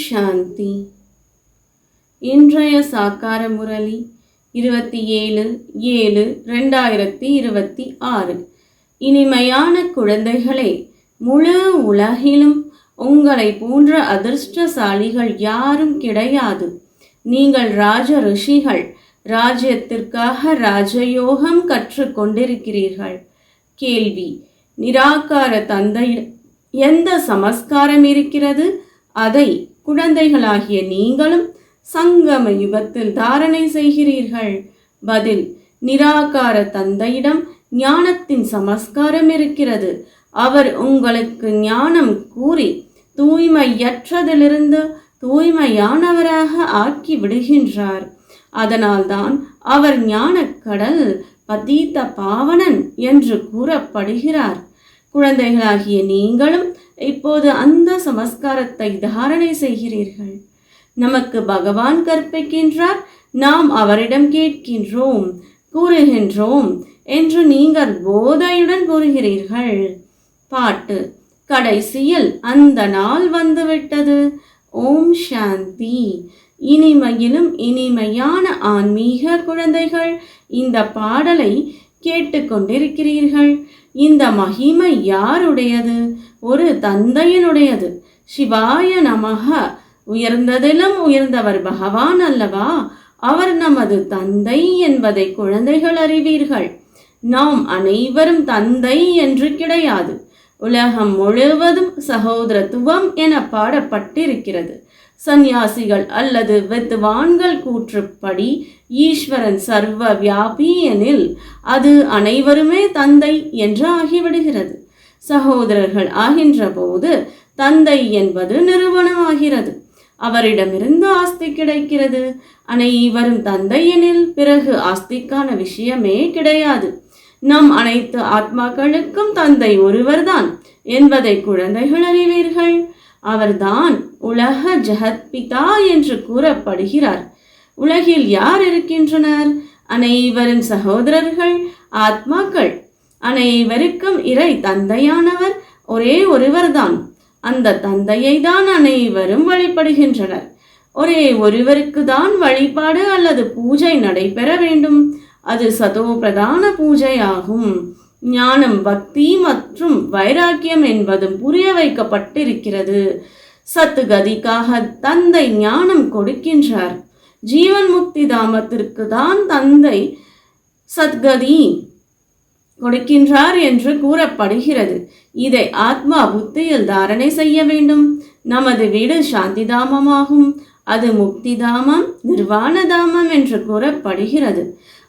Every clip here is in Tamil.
சாந்தி. இன்றைய சாக்கார முரளி 27/7/2026. இனிமையான குழந்தைகளே, முழு உலகிலும் உங்களை போன்ற அதிர்ஷ்டசாலிகள் யாரும் கிடையாது. நீங்கள் ராஜ ரிஷிகள். ராஜ்யத்திற்காக ராஜயோகம் கற்று கொண்டிருக்கிறீர்கள். கேள்வி: நிராகார தந்தை எந்த சமஸ்காரம் இருக்கிறது? அதை குழந்தைகளாகிய நீங்களும் சங்கம யுகத்தில் தாரணை செய்கிறீர்கள். பதில்: நிராகார தந்தையிடம் ஞானத்தின் சமஸ்காரம் இருக்கிறது. அவர் உங்களுக்கு ஞானம் கூறி தூய்மையற்றதிலிருந்து தூய்மையானவராக ஆக்கி விடுகின்றார். அதனால்தான் அவர் ஞானக்கடல் பதீத பாவனன் என்று கூறப்படுகிறார். குழந்தைகளாகிய நீங்களும் இப்போது அந்த சமஸ்காரத்தை தாரணை செய்கிறீர்கள். நமக்கு பகவான் கற்பிக்கின்றார், நாம் அவரிடம் கேட்கின்றோம், கூறுகின்றோம் என்று நீங்கள் போதையுடன் கூறுகிறீர்கள். பாட்டு. கடைசியில் அந்த நாள் வந்துவிட்டது. ஓம் சாந்தி. இனிமையிலும் இனிமையான ஆன்மீக குழந்தைகள், இந்த பாடலை கேட்டுக்கொண்டிருக்கிறீர்கள். இந்த மகிமை யாருடையது? ஒரு தந்தையினுடையது. சிவாய நமக. உயர்ந்ததிலும் உயர்ந்தவர் பகவான் அல்லவா? அவர் நமது தந்தை என்பதை குழந்தைகள் அறிவீர்கள். நாம் அனைவரும் தந்தை என்று கிடையாது. உலகம் முழுவதும் சகோதரத்துவம் என பாடப்பட்டிருக்கிறது. சந்நியாசிகள் அல்லது வித்வான்கள் கூற்றுப்படி ஈஸ்வரன் சர்வ வியாபி எனில் அது அனைவருமே தந்தை என்று ஆகிவிடுகிறது. சகோதரர்கள் ஆகின்ற போது தந்தை என்பது நிறுவனமாகிறது. அவரிடமிருந்து ஆஸ்தி கிடைக்கிறது. அனைவரும் தந்தை எனில் பிறகு ஆஸ்திக்கான விஷயமே கிடையாது. நம் அனைத்து ஆத்மாக்களுக்கும் தந்தை ஒருவர்தான் என்பதை குழந்தைகள் அறிவீர்கள். அவர்தான் உலக ஜெகத்பிதா என்று கூறப்படுகிறார். உலகில் யார் இருக்கின்றனர்? அனைவரும் சகோதரர்கள், ஆத்மாக்கள். அனைவருக்கும் இறை தந்தையானவர் ஒரே ஒருவர்தான். அந்த தந்தையை தான் அனைவரும் வழிபடுகின்றனர். ஒரே ஒருவருக்கு தான் வழிபாடு அல்லது பூஜை நடைபெற வேண்டும். அது சதோ பிரதான பூஜை ஆகும். ஞானம், பக்தி மற்றும் வைராக்கியம் என்பதும் புரிய வைக்கப்பட்டிருக்கிறது. சத்துகதிக்காக தந்தை ஞானம் கொடுக்கின்றார். ஜீவன் முக்தி தாமத்திற்கு தான் தந்தை சத்கதி கொடுக்கின்றார் என்று கூறப்படுகிறது. இதை ஆத்மா புத்தியில் தாரணை செய்ய வேண்டும். நமது வீடு சாந்தி தாமமாகும். அது முக்தி தாமம், நிர்வாண தாமம் என்று கூறப்படுகிறது.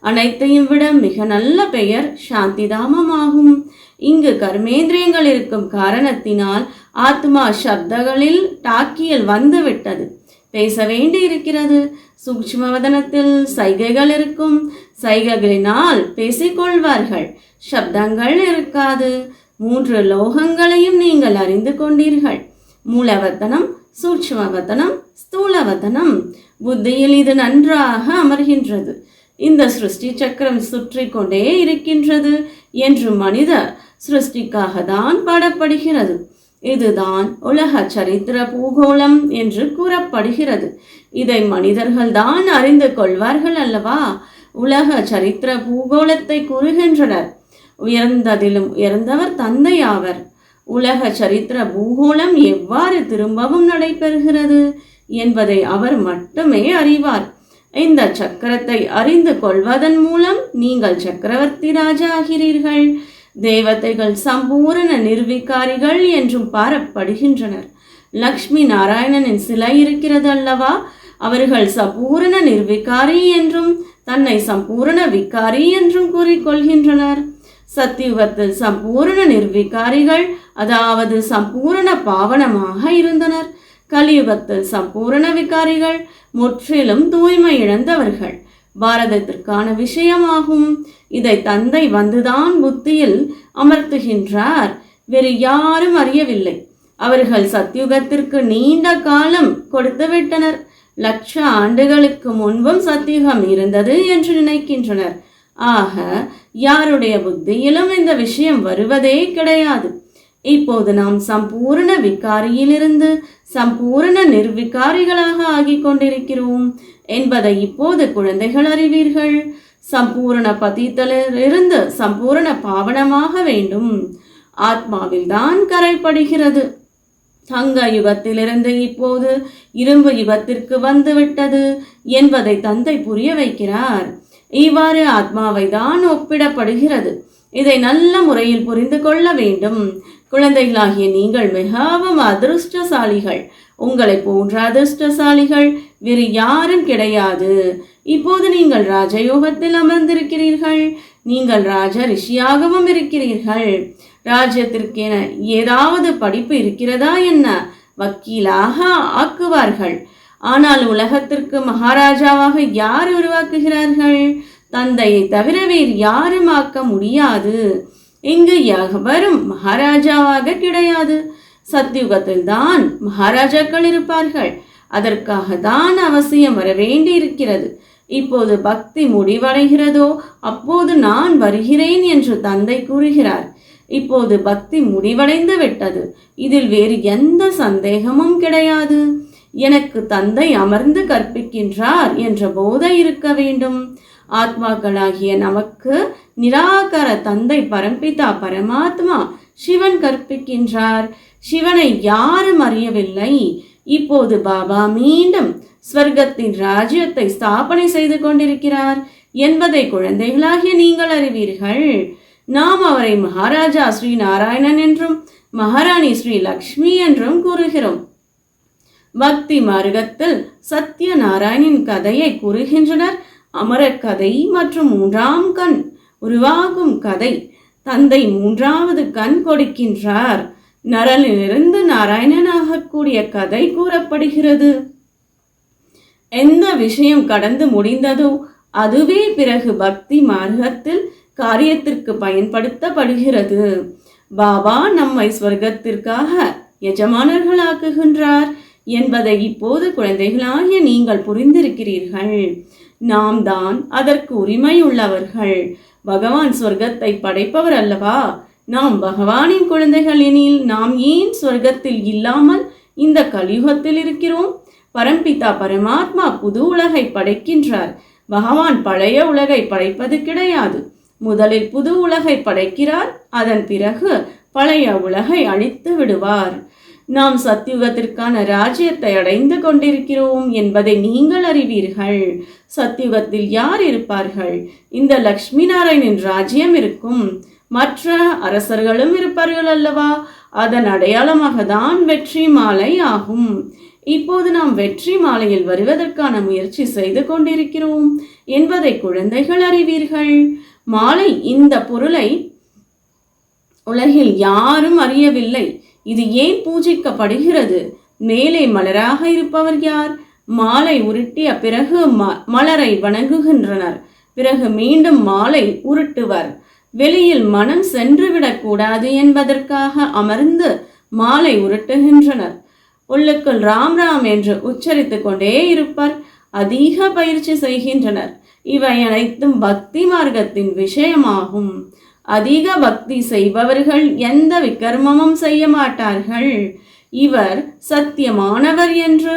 அனைத்தையும் விட மிக நல்ல பெயர் சாந்தி தாமமாகும். இங்கு கர்மேந்திரியங்கள் இருக்கும் காரணத்தினால் ஆத்மா சப்தங்களில் டாக்கியில் வந்துவிட்டது. பேச வேண்டி இருக்கிறது. சூக்ஷ்மவதனத்தில் சைகைகள் இருக்கும். சைகைகளினால் பேசிக்கொள்வார்கள். சப்தங்கள் இருக்காது. 3 லோகங்களையும் நீங்கள் அறிந்து கொண்டீர்கள். மூலவத்தனம், சூட்சுமவதனம், ஸ்தூலவதனம். புத்தியில் இது நன்றாக அமர்கின்றது. இந்த சிருஷ்டி சக்கரம் சுற்றி கொண்டே இருக்கின்றது என்று மனித சிருஷ்டிக்காக தான் பாடப்படுகிறது. இதுதான் உலக சரித்திர பூகோளம் என்று கூறப்படுகிறது. இதை மனிதர்கள் தான் அறிந்து கொள்வார்கள் அல்லவா? உலக சரித்திர பூகோளத்தை கூறுகின்றனர். உயர்ந்ததிலும் உயர்ந்தவர் தந்தை ஆவர். உலக சரித்திர பூகோளம் எவ்வாறு திரும்பவும் நடைபெறுகிறது என்பதை அவர் மட்டுமே அறிவார். இந்த சக்கரத்தை அறிந்து கொள்வதன் மூலம் நீங்கள் சக்கரவர்த்தி ராஜா ஆகிறீர்கள். தேவதைகள் சம்பூரண நிர்விகாரிகள் என்றும் பாரப்படுகின்றனர். லக்ஷ்மி நாராயணனின் சிலை இருக்கிறது அல்லவா? அவர்கள் சம்பூரண நிர்விகாரி என்றும் தன்னை சம்பூரண விகாரி என்றும் கூறிக்கொள்கின்றனர். சத்தியுகத்தில் சம்பூரண நிர்விகாரிகள், அதாவது சம்பூரண பாவனமாக இருந்தனர். கலியுகத்தில் சம்பூரண விகாரிகள், முற்றிலும் தூய்மை இழந்தவர்கள். பாரதத்திற்கான விஷயமாகும். இதை தந்தை வந்துதான் புத்தியில் அமர்த்துகின்றார். வேறு யாரும் அறியவில்லை. அவர்கள் சத்தியுகத்திற்கு நீண்ட காலம் கொடுத்து விட்டனர். லட்ச ஆண்டுகளுக்கு முன்பும் சத்தியுகம் இருந்தது என்று நினைக்கின்றனர். ஆக யாருடைய புத்தியிலும் இந்த விஷயம் வருவதே கிடையாது. இப்போது நாம் சம்பூர்ண விகாரியிலிருந்து சம்பூர்ண நிர்விகாரிகளாக ஆகிக் கொண்டிருக்கிறோம் என்பதை இப்போது குழந்தைகள் அறிவீர்கள். சம்பூர்ண பதித்தலிலிருந்து சம்பூர்ண பாவனமாக வேண்டும். ஆத்மாவில் தான் கரைப்படுகிறது. தங்க யுகத்திலிருந்து இப்போது இரும்பு யுகத்திற்கு வந்துவிட்டது என்பதை தந்தை புரிய வைக்கிறார். இவ்வாறு ஆத்மாவை தான் ஒப்பிடப்படுகிறது. இதை நல்ல முறையில் புரிந்து கொள்ள வேண்டும். குழந்தைகளாகிய நீங்கள் மிகவும் அதிர்ஷ்டசாலிகள். உங்களை போன்ற அதிர்ஷ்டசாலிகள் வேறு யாரும் கிடையாது. இப்போது நீங்கள் ராஜயோகத்தில் அமர்ந்திருக்கிறீர்கள். நீங்கள் ராஜ ரிஷியாகவும் இருக்கிறீர்கள். ராஜ்யத்திற்கென ஏதாவது படிப்பு இருக்கிறதா என்ன? வக்கீலாக ஆக்குவார்கள். ஆனால் உலகத்திற்கு மகாராஜாவாக யார் உருவாக்குகிறார்கள்? தந்தையை தவிர வேறு யாரும் ஆக்க முடியாது. இங்கு எவரும் மகாராஜாவாக கிடையாது. சத்யுகத்தில் தான் மகாராஜாக்கள் இருப்பார்கள். அதற்காக தான் அவசியம் வர வேண்டி இருக்கிறது. இப்போது பக்தி முடிவடைகிறதோ அப்போது நான் வருகிறேன் என்று தந்தை கூறுகிறார். இப்போது பக்தி முடிவடைந்து விட்டது. இதில் வேறு எந்த சந்தேகமும் கிடையாது. எனக்கு தந்தை அமர்ந்து கற்பிக்கின்றார் என்ற போதை இருக்க வேண்டும். ஆத்மாக்களாகிய நமக்கு நிராகார தந்தை பரம்பிதா பரமாத்மா சிவன் கற்பிக்கின்றார். சிவனை யாரும் அறியவில்லை. இப்போது பாபா மீண்டும் ஸ்வர்க்கத்தின் ராஜ்யத்தை ஸ்தாபனை செய்து கொண்டிருக்கிறார் என்பதை குழந்தைகளாகிய நீங்கள் அறிவீர்கள். நாம் அவரை மகாராஜா ஸ்ரீ நாராயணன் என்றும் மகாராணி ஸ்ரீ லக்ஷ்மி என்றும் கூறுகிறோம். பக்தி மார்க்கத்தில் சத்ய நாராயணின் கதையை கூறுகின்றனர். அமர கதை மற்றும் மூன்றாம் கண் உருவாகும் கதை. தந்தை மூன்றாவது கண் கொடுக்கின்றார். நரனிலிருந்து நாராயணனாகக்கூடிய கதை கூறப்படுகிறது. எந்த விஷயம் கடந்து முடிந்ததோ அதுவே பிறகு பக்தி மார்க்கத்தில் காரியத்திற்கு பயன்படுத்தப்படுகிறது. பாபா நம்மை ஸ்வர்க்கத்திற்காக எஜமானர்களாக்குகின்றார் என்பதை இப்போது குழந்தைகளாகிய நீங்கள் புரிந்திருக்கிறீர்கள். நாம் தான் அதற்கு உரிமை உள்ளவர்கள். பகவான் ஸ்வர்க்கத்தை படைப்பவர் அல்லவா? நாம் பகவானின் குழந்தைகள் எனில் நாம் ஏன் ஸ்வர்க்கத்தில் இல்லாமல் இந்த கலியுகத்தில் இருக்கிறோம்? பரம்பிதா பரமாத்மா புது உலகை படைக்கின்றார். பகவான் பழைய உலகை படைப்பது கிடையாது. முதலில் புது உலகை படைக்கிறார். அதன் பிறகு பழைய உலகை அழித்து விடுவார். நாம் சத்யுகத்திற்கான ராஜ்யத்தை அடைந்து கொண்டிருக்கிறோம் என்பதை நீங்கள் அறிவீர்கள். சத்யுகத்தில் யார் இருப்பார்கள்? இந்த லக்ஷ்மி நாராயணின் ராஜ்யம் இருக்கும். மற்ற அரசர்களும் இருப்பார்கள் அல்லவா? அதன் அடையாளமாக தான் வெற்றி மாலை ஆகும். இப்போது நாம் வெற்றி மாலையில் வருவதற்கான முயற்சி செய்து கொண்டிருக்கிறோம் என்பதை குழந்தைகள் அறிவீர்கள். மாலை இந்த பொருளை உலகில் யாரும் அறியவில்லை. இது ஏன் பூஜிக்கப்படுகிறது? மேலே மலராக இருப்பவர் யார்? மாலை உருட்டிய பிறகு மலரை வணங்குகின்றனர். பிறகு மீண்டும் மாலை உருட்டுவர். வெளியில் மனம் சென்றுவிடக்கூடாது என்பதற்காக அமர்ந்து மாலை உருட்டுகின்றனர். உள்ளுக்குள் ராம் ராம் என்று உச்சரித்து கொண்டே இருப்பர். அதிக பயிற்சி செய்கின்றனர். இவை அனைத்தும் பக்தி மார்க்கத்தின் விஷயமாகும். அதிக பக்தி செய்பவர்கள் எந்த விகர்மமும் செய்ய மாட்டார்கள். இவர் சத்தியமானவர் என்று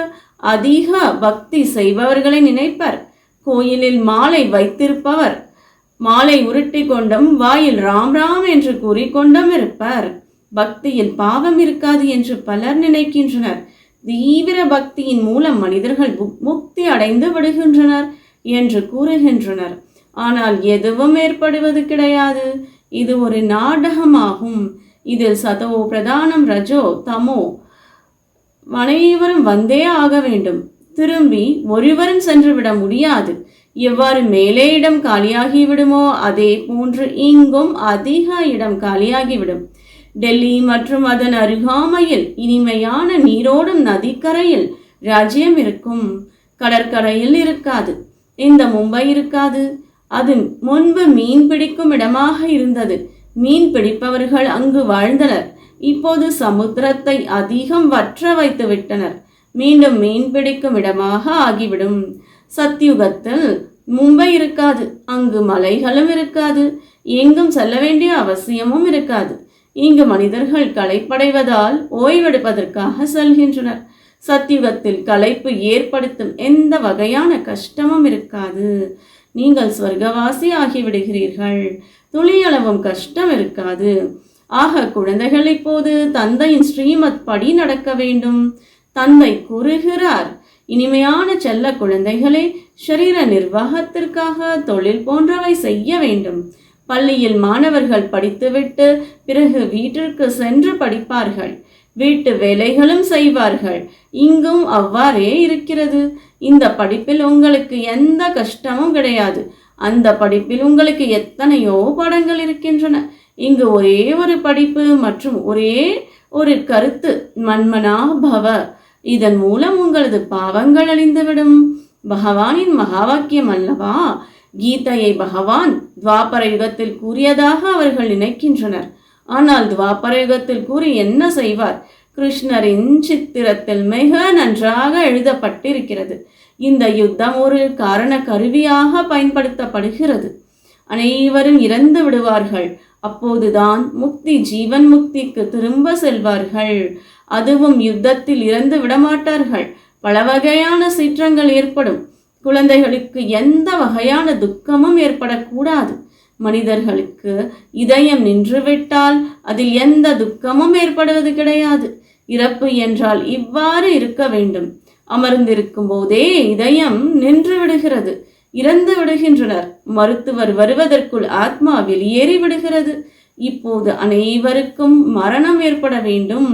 அதிக பக்தி செய்பவர்களை நினைப்பர். கோயிலில் மாலை வைத்திருப்பவர் மாலை உருட்டி கொண்டும் வாயில் ராம் ராம் என்று கூறிக்கொண்டும் இருப்பர். பக்தியில் பாவம் இருக்காது என்று பலர் நினைக்கின்றனர். தீவிர பக்தியின் மூலம் மனிதர்கள் முக்தி அடைந்து விடுகின்றனர் என்று கூறுகின்றனர். ஆனால் எதுவும் ஏற்படுவது கிடையாது. இது ஒரு நாடகமாகும். இதில் சதோ பிரதானம், ரஜோ தமோ அனைவரும் வந்தே ஆக வேண்டும். திரும்பி ஒருவரும் சென்று விட முடியாது. எவ்வாறு மேலே இடம் காலியாகி விடுமோ அதே போன்று இங்கும் அதிக இடம் காலியாகிவிடும். டெல்லி மற்றும் அதன் அருகாமையில் இனிமையான நீரோடும் நதிக்கரையில் ராஜ்யம் இருக்கும். கடற்கரையில் இருக்காது. இந்த மும்பை இருக்காது. அது முன்பு மீன் பிடிக்கும் இடமாக இருந்தது. மீன் பிடிப்பவர்கள் அங்கு வாழ்ந்தனர். இப்போது சமுத்திரத்தை அதிகம் வற்ற வைத்து விட்டனர். மீண்டும் மீன் பிடிக்கும் இடமாக ஆகிவிடும். சத்யுகத்தில் மும்பை இருக்காது. அங்கு மலைகளும் இருக்காது. எங்கும் செல்ல வேண்டிய அவசியமும் இருக்காது. இங்கு மனிதர்கள் களைப்படைவதால் ஓய்வெடுப்பதற்காக செல்கின்றனர். சத்தியுகத்தில் களைப்பு ஏற்படுத்தும் எந்த வகையான கஷ்டமும் இருக்காது. நீங்கள் ஸ்வர்க்கவாசி ஆகிவிடுகிறீர்கள். துளியளவும் கஷ்டம் இருக்காது. ஆக குழந்தைகள் இப்போது தந்தையின் ஸ்ரீமத் படி நடக்க வேண்டும். தந்தை கூறுகிறார், இனிமையான செல்ல குழந்தைகளே, ஷரீர நிர்வாகத்திற்காக தொழில் போன்றவை செய்ய வேண்டும். பள்ளியில் மாணவர்கள் படித்துவிட்டு பிறகு வீட்டிற்கு சென்று படிப்பார்கள். வீட்டு வேலைகளும் செய்வார்கள். இங்கும் அவ்வாறே இருக்கிறது. இந்த படிப்பில் உங்களுக்கு எந்த கஷ்டமும் கிடையாது. அந்த படிப்பில் உங்களுக்கு எத்தனையோ பாடங்கள் இருக்கின்றன. இங்கு ஒரே ஒரு படிப்பு மற்றும் ஒரே ஒரு கருத்து, மன்மனா பவ. இதன் மூலம் உங்களது பாவங்கள் அழிந்துவிடும். பகவானின் மகா வாக்கியம் அல்லவா? கீதையை பகவான் துவாபர யுகத்தில் கூறியதாக அவர்கள் நினைக்கின்றனர். ஆனால் துவாபர யுகத்தில் கூறி என்ன செய்வார்? கிருஷ்ணரின் சித்திரத்தில் மிக நன்றாக எழுதப்பட்டிருக்கிறது. இந்த யுத்தம் ஒரு காரண கருவியாக பயன்படுத்தப்படுகிறது. அனைவரும் இறந்து விடுவார்கள். அப்போதுதான் முக்தி, ஜீவன் முக்திக்கு திரும்ப செல்வார்கள். அதுவும் யுத்தத்தில் இறந்து விடமாட்டார்கள். பல வகையான சீற்றங்கள் ஏற்படும். குழந்தைகளுக்கு எந்த வகையான துக்கமும் ஏற்படக்கூடாது. மனிதர்களுக்கு இதயம் நின்றுவிட்டால் அதில் எந்த துக்கமும் ஏற்படுவது கிடையாது. இறப்பு என்றால் இவ்வாறு இருக்க வேண்டும். அமர்ந்திருக்கும் போதே இதயம் நின்று விடுகிறது. இறந்து விடுகின்றனர். மருத்துவர் வருவதற்குள் ஆத்மா வெளியேறி விடுகிறது. இப்போது அனைவருக்கும் மரணம் ஏற்பட வேண்டும்.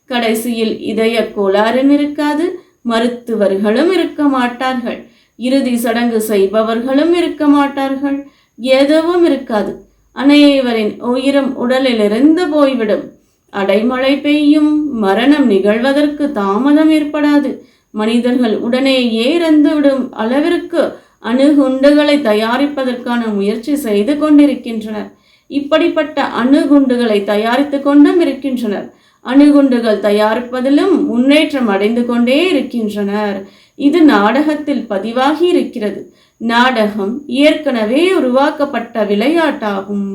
கடைசியில் இதய கோளாறும் இருக்காது. மருத்துவர்களும் இருக்க மாட்டார்கள். இறுதி சடங்கு செய்பவர்களும் இருக்க மாட்டார்கள். எதுவும் இருக்காது. அனைவரின் உயிரும் உடலிலிருந்து போய்விடும். அடைமழை பெய்யும். மரணம் நிகழ்வதற்கு தாமதம் ஏற்படாது. மனிதர்கள் உடனேயே இறந்துவிடும் அளவிற்கு அணுகுண்டுகளை தயாரிப்பதற்கான முயற்சி செய்து கொண்டிருக்கின்றனர். இப்படிப்பட்ட அணுகுண்டுகளை தயாரித்து கொண்டும் இருக்கின்றனர். அணுகுண்டுகள் தயாரிப்பதிலும் முன்னேற்றம் அடைந்து கொண்டே இருக்கின்றனர். இது நாடகத்தில் பதிவாகி இருக்கிறது. நாடகம் ஏற்கனவே உருவாக்கப்பட்ட விளையாட்டாகும்.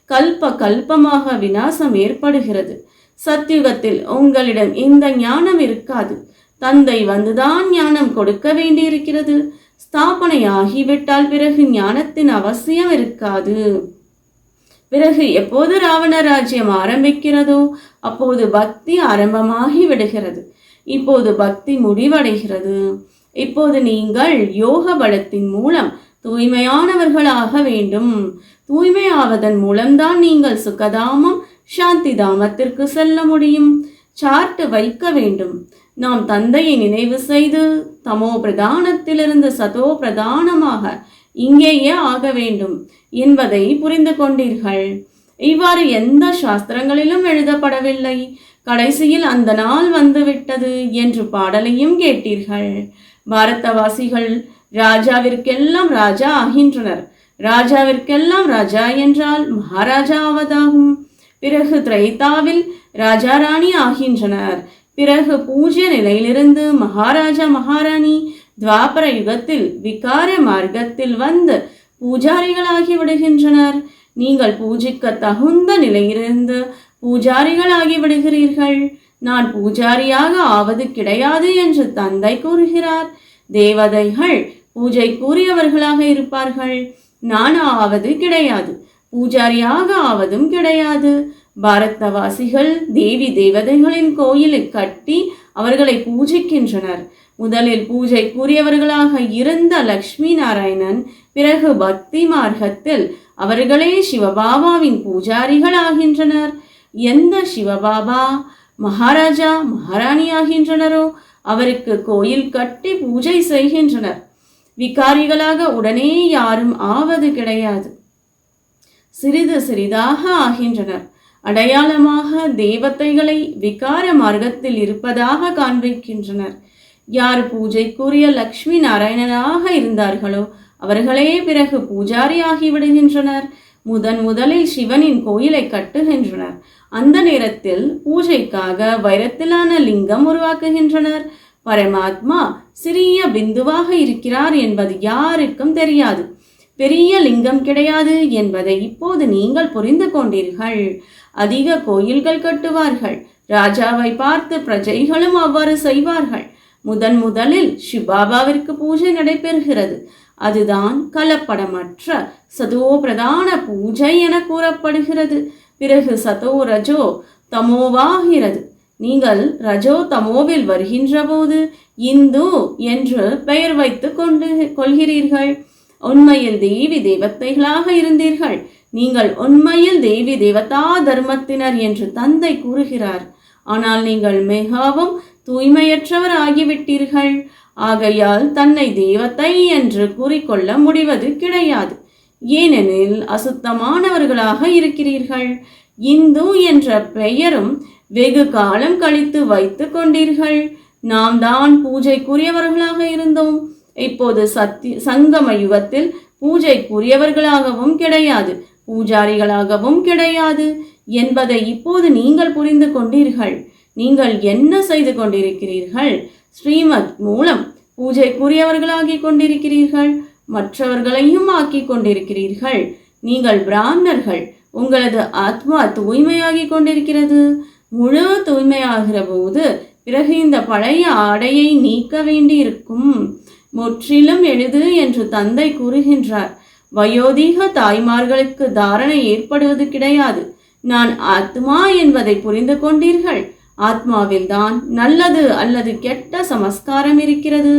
கல்ப கல்பமாக விநாசம் ஏற்படுகிறது. சத்தியுகத்தில் உங்களிடம் இந்த ஞானம் இருக்காது. தந்தை வந்துதான் ஞானம் கொடுக்க வேண்டியிருக்கிறது. ஸ்தாபனை ஆகிவிட்டால் பிறகு ஞானத்தின் அவசியம் இருக்காது. பிறகு எப்போது ராவண ராஜ்யம் ஆரம்பிக்கிறதோ அப்போது பக்தி ஆரம்பமாகி விடுகிறது. இப்போது பக்தி முடிவடைகிறது. இப்போது நீங்கள் யோக பலத்தின் மூலம் தூய்மையானவர்களாக வேண்டும். தூய்மையாவதன் மூலம்தான் நீங்கள் சுகதாமம், சாந்தி தாமத்திற்கு செல்ல முடியும். சார்ட் வைக்க வேண்டும். நாம் தந்தையை நினைவு செய்து தமோ பிரதானத்திலிருந்து சதோ பிரதானமாக இங்கேயே ஆக வேண்டும் என்பதை புரிந்து கொண்டீர்கள். இவ்வாறு எந்த சாஸ்திரங்களிலும் எழுதப்படவில்லை. கடைசியில் அந்த நாள் வந்துவிட்டது என்று பாடலையும் கேட்டீர்கள். பாரதவாசிகள் ராஜாவிற்கெல்லாம் ராஜா ஆகின்றனர். ராஜாவிற்கெல்லாம் ராஜா என்றால் மகாராஜா ஆவதாகும். பிறகு திரைதாவில் ராஜா ராணி ஆகின்றனர். பிறகு பூஜ்ய நிலையிலிருந்து மகாராஜா மகாராணி துவாபர யுகத்தில் விகார மார்க்கத்தில் வந்து பூஜாரிகளாகி விடுகின்றனர். நீங்கள் பூஜிக்க தகுந்த நிலையிலிருந்து பூஜாரிகளாகி விடுகிறீர்கள். நான் பூஜாரியாக ஆவது கிடையாது என்று தந்தை கூறுகிறார். தேவதைகள் பூஜைக்குரியவர்களாக இருப்பார்கள். நான் ஆவது கிடையாது. பூஜாரியாக ஆவதும் கிடையாது. பாரதவாசிகள் தேவி தேவதைகளின் கோயிலை கட்டி அவர்களை பூஜிக்கின்றனர். முதலில் பூஜைக்குரியவர்களாக இருந்த லக்ஷ்மி நாராயணன் பிறகு பக்தி மார்க்கத்தில் அவர்களே சிவபாபாவின் பூஜாரிகள் ஆகின்றனர். எந்த சிவபாபா மகாராஜா மகாராணி ஆகின்றனரோ அவருக்கு கோயில் கட்டி பூஜை செய்கின்றனர். விகாரிகளாக உடனே யாரும் ஆவது கிடையாது. சிறிது சிறிதாக ஆகின்றனர். அடையாளமாக தேவதைகளை விகார மார்க்கத்தில் இருப்பதாக காண்பிக்கின்றனர். யார் பூஜைக்குரிய லக்ஷ்மி நாராயணனாக இருந்தார்களோ அவர்களே பிறகு பூஜாரி ஆகிவிடுகின்றனர். முதலில் சிவனின் கோயிலை கட்டுகின்றனர். அந்த நேரத்தில் பூஜைக்காக வைரத்திலான லிங்கம் உருவாக்குகின்றனர். பரமாத்மா சிறிய பிந்துவாக இருக்கிறார் என்பது யாருக்கும் தெரியாது. பெரிய லிங்கம் கிடையாது என்பதை இப்போது நீங்கள் புரிந்து கொண்டீர்கள். அதிக கோயில்கள் கட்டுவார்கள். ராஜாவை பார்த்து பிரஜைகளும் அவ்வாறு செய்வார்கள். முதலில் சிவபாபாவிற்கு பூஜை நடைபெறுகிறது. அதுதான் கலப்படமற்ற சதோ பிரதான பூஜை என கூறப்படுகிறது. பிறகு சதோ ரஜோ தமோவாகிறது. நீங்கள் ரஜோ தமோவில் வருகின்ற போது இந்து என்று பெயர் வைத்து கொள்கிறீர்கள். உண்மையில் தேவி தேவதைகளாக இருந்தீர்கள். நீங்கள் உண்மையில் தேவி தேவதா தர்மத்தினர் என்று தந்தை கூறுகிறார். ஆனால் நீங்கள் மிகவும் தூய்மையற்றவர் ஆகிவிட்டீர்கள். ஆகையால் தன்னை தேவதை என்று கூறிக்கொள்ள முடிவது கிடையாது. ஏனெனில் அசுத்தமானவர்களாக இருக்கிறீர்கள். இந்து என்ற பெயரும் வெகு காலம் கழித்து வைத்து கொண்டீர்கள். நாம் தான் பூஜைக்குரியவர்களாக இருந்தோம். இப்போது சங்கம யுகத்தில் பூஜைக்குரியவர்களாகவும் கிடையாது, பூஜாரிகளாகவும் கிடையாது என்பதை இப்போது நீங்கள் புரிந்து கொண்டீர்கள். நீங்கள் என்ன செய்து கொண்டிருக்கிறீர்கள்? ஸ்ரீமத் மூலம் பூஜைக்குரியவர்களாகி கொண்டிருக்கிறீர்கள், மற்றவர்களையும் ஆக்கி கொண்டிருக்கிறீர்கள். நீங்கள் பிராமணர்கள். உங்களது ஆத்மா தூய்மையாகி கொண்டிருக்கிறது. முழு தூய்மையாகிற போது பிறகு இந்த பழைய ஆடையை நீக்க வேண்டியிருக்கும். முற்றிலும் எழுது என்று தந்தை கூறுகின்றார். வயோதிக தாய்மார்களுக்கு தாரணை ஏற்படுவது கிடையாது. நான் ஆத்மா என்பதை புரிந்து கொண்டீர்கள். ஆத்மாவில் தான் நல்லது அல்லது கெட்ட சமஸ்காரம் இருக்கிறது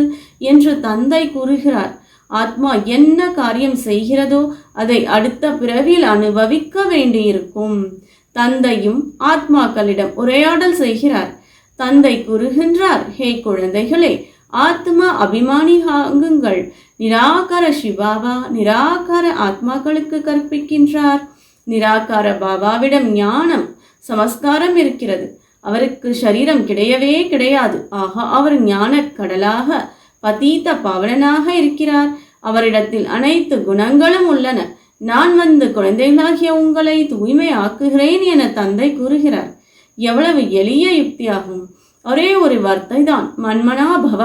என்று தந்தை கூறுகிறார். ஆத்மா என்ன காரியம் செய்கிறதோ அதை அடுத்த பிறவியில் அனுபவிக்க வேண்டியிருக்கும். தந்தையும் ஆத்மாக்களிடம் உரையாடல் செய்கிறார். தந்தை கூறுகின்றார், ஹே குழந்தைகளே, ஆத்ம அபிமானியாகுங்கள். நிராகார சிவபாபா நிராகார ஆத்மாக்களுக்கு கற்பிக்கின்றார். நிராகார பாபாவிடம் ஞானம் சமஸ்காரம் இருக்கிறது. அவருக்கு சரீரம் கிடையவே கிடையாது. அவர் ஞான கடலாக பதீத பாவனாக இருக்கிறார். அவரிடத்தில் அனைத்து குணங்களும் உள்ளன. நான் வந்து குழந்தைகளாகிய உங்களை தூய்மை ஆக்குகிறேன் என தந்தை கூறுகிறார். எவ்வளவு எளிய யுக்தியாகும்! ஒரே ஒரு வார்த்தை தான், மன்மனா பவ.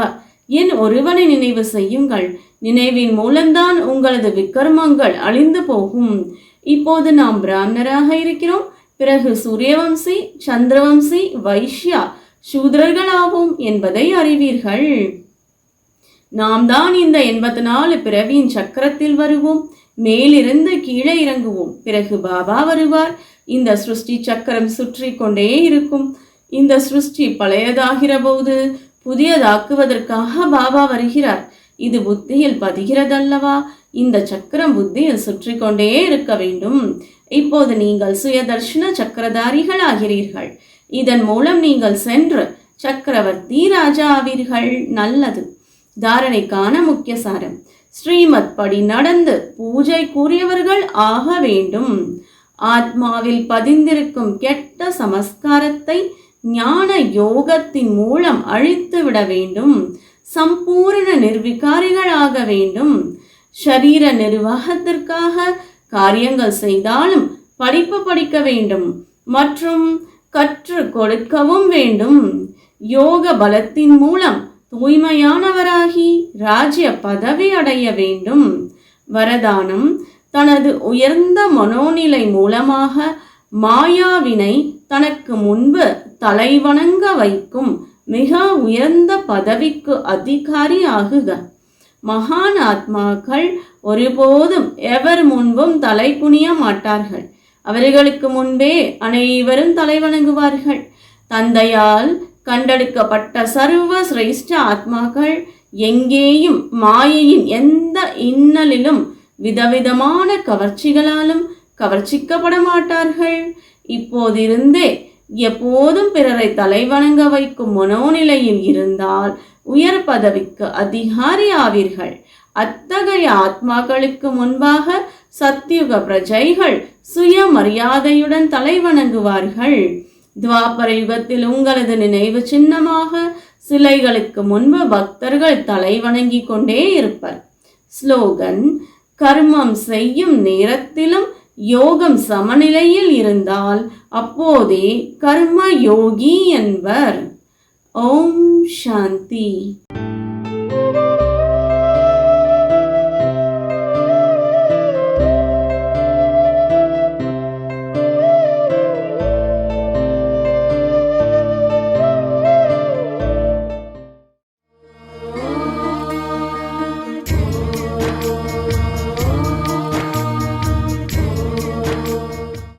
என் ஒருவனை நினைவு செய்யுங்கள். நினைவின் மூலம்தான் உங்களது விக்ரமங்கள் அழிந்து போகும். இப்போது நாம் பிராமணராக இருக்கிறோம். பிறகு சூரியவம்சி, சந்திரவம்சி, வைஷ்யா, சூத்ரர்களாவோம் என்பதை அறிவீர்கள். நாம் தான் இந்த 84 பிறவியின் சக்கரத்தில் வருவோம். மேலிருந்து கீழே இறங்குவோம். பிறகு பாபா வருவார். இந்த சிருஷ்டி சக்கரம் சுற்றி கொண்டே இருக்கும். இந்த சிருஷ்டி பழையதாகிற போது புதியதாக்குவதற்காக பாபா வருகிறார். இது புத்தியில் பதிகிறதல்லவா? இந்த சக்கரம் புத்தியில் சுற்றி கொண்டே இருக்க வேண்டும். இப்போது நீங்கள் சுயதர்ஷன சக்கரதாரிகள் ஆகிறீர்கள். இதன் மூலம் நீங்கள் சென்று சக்கரவர்த்தி ராஜா ஆவீர்கள். நல்லது. தாரணைக்கான முக்கிய சாரம்: ஸ்ரீமத் படி நடந்து பூஜைக்குரியவர்கள் ஆக வேண்டும். ஆத்மாவில் பதிந்திருக்கும் கெட்ட சமஸ்காரத்தை ஞான யோகத்தின் மூலம் அழித்து விட வேண்டும். சம்பூர்ண நிர்விகாரிகளாக வேண்டும். ஷரீர நிர்வாகத்திற்காக காரியங்கள் செய்தாலும் படிப்பு படிக்க வேண்டும் மற்றும் கற்று கொடுக்கவும் வேண்டும். யோக பலத்தின் மூலம் தூய்மையானவராகி ராஜ்ய பதவி அடைய வேண்டும். வரதானம்: தனது உயர்ந்த மனோநிலை மூலமாக மாயாவினை தனக்கு முன்பு தலைவணங்க வைக்கும் மிக உயர்ந்த பதவிக்கு அதிகாரி ஆகுக. மகான் ஆத்மாக்கள் ஒருபோதும் எவர் முன்பும் தலை குனிய மாட்டார்கள். அவர்களுக்கு முன்பே அனைவரும் தலைவணங்குவார்கள். தந்தையால் கண்டெடுக்கப்பட்ட சர்வ சிரேஷ்ட ஆத்மாக்கள் எங்கேயும் மாயையின் எந்த இன்னலிலும் விதவிதமான கவர்ச்சிகளாலும் கவர்ச்சிக்கப்பட மாட்டார்கள். இப்போதிருந்தே எப்போதும் பிறரை தலைவணங்க வைக்கும் மனோநிலையில் இருந்தால் உயர் பதவிக்கு அதிகாரி ஆவீர்கள். அத்தகைய ஆத்மாக்களுக்கு முன்பாக சத்யுக பிரஜைகள் சுயமரியாதையுடன் தலைவணங்குவார்கள். துவாபர யுகத்தில் உங்களது நினைவு சின்னமாக சிலைகளுக்கு முன்பு பக்தர்கள் தலைவணங்கி கொண்டே இருப்பர். ஸ்லோகன்: கர்மம் செய்யும் நேரத்திலும் யோகம் சமநிலையில் இருந்தால் அப்போதே கர்ம யோகி என்பர். ஓம் சாந்தி.